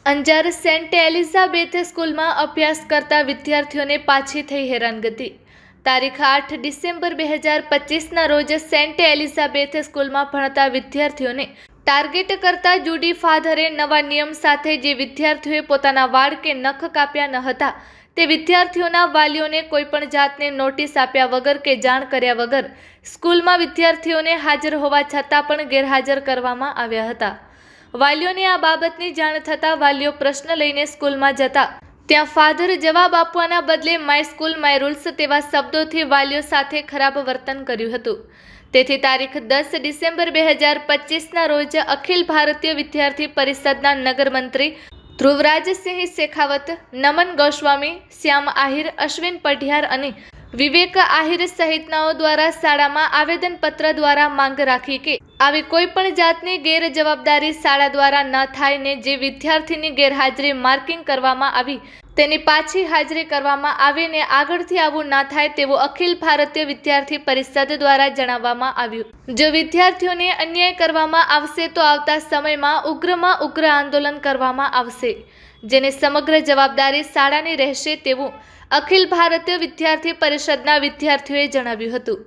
Anjar Saint Elizabeth સ્કૂલમાં અભ્યાસ કરતા વિદ્યાર્થીઓને પાછી થઈ હેરાનગતિ। તારીખ 8 ડિસેમ્બર 2025ના રોજ સેન્ટ એલિઝાબેથ સ્કૂલમાં ભણતા વિદ્યાર્થીઓને ટાર્ગેટ કરતા જુડી ફાધરે નવા નિયમ સાથે જે વિદ્યાર્થીઓએ પોતાના વાળ કે નખ કાપ્યા ન હતા તે વિદ્યાર્થીઓના વાલીઓને કોઈપણ જાતની નોટિસ આપ્યા વગર કે જાણ કર્યા વગર સ્કૂલમાં વિદ્યાર્થીઓને હાજર હોવા છતાં પણ ગેરહાજર કરવામાં આવ્યા હતા। વાલીઓને આ બાબતની જાણ થતાં વાલીઓ પ્રશ્ન લઈને સ્કૂલમાં જતા ત્યાં ફાધર જવાબ આપવાના બદલે માય સ્કૂલ માય રૂલ્સ તેવા શબ્દોથી વાલીઓ સાથે ખરાબ વર્તન કર્યું હતું। તેથી તારીખ 10 ડિસેમ્બર 2025ના રોજ અખિલ ભારતીય વિદ્યાર્થી પરિષદના નગરમંત્રી ધ્રુવરાજસિંહ શેખાવત, નમન ગોસ્વામી, શ્યામ આહિર, અશ્વિન પઢિયાર અને વિવેક આહિર સહિતનાઓ દ્વારા શાળામાં આવેદનપત્ર દ્વારા માંગ રાખી કે આવી કોઈ પણ જાતની ગેરજવાબદારી શાળા દ્વારા ન થાય ને જે વિદ્યાર્થીની ગેરહાજરી માર્કિંગ કરવામાં આવી તેની પાછી હાજરી કરવામાં આવે ને આગળથી આવું ના થાય તેવું અખિલ ભારતીય વિદ્યાર્થી પરિષદ દ્વારા જણાવવામાં આવ્યું। જો વિદ્યાર્થીઓને અન્યાય કરવામાં આવશે તો આવતા સમયમાં ઉગ્રમાં ઉગ્ર આંદોલન કરવામાં આવશે, જેની સમગ્ર જવાબદારી શાળાની રહેશે તેવું અખિલ ભારતીય વિદ્યાર્થી પરિષદના વિદ્યાર્થીઓએ જણાવ્યું હતું।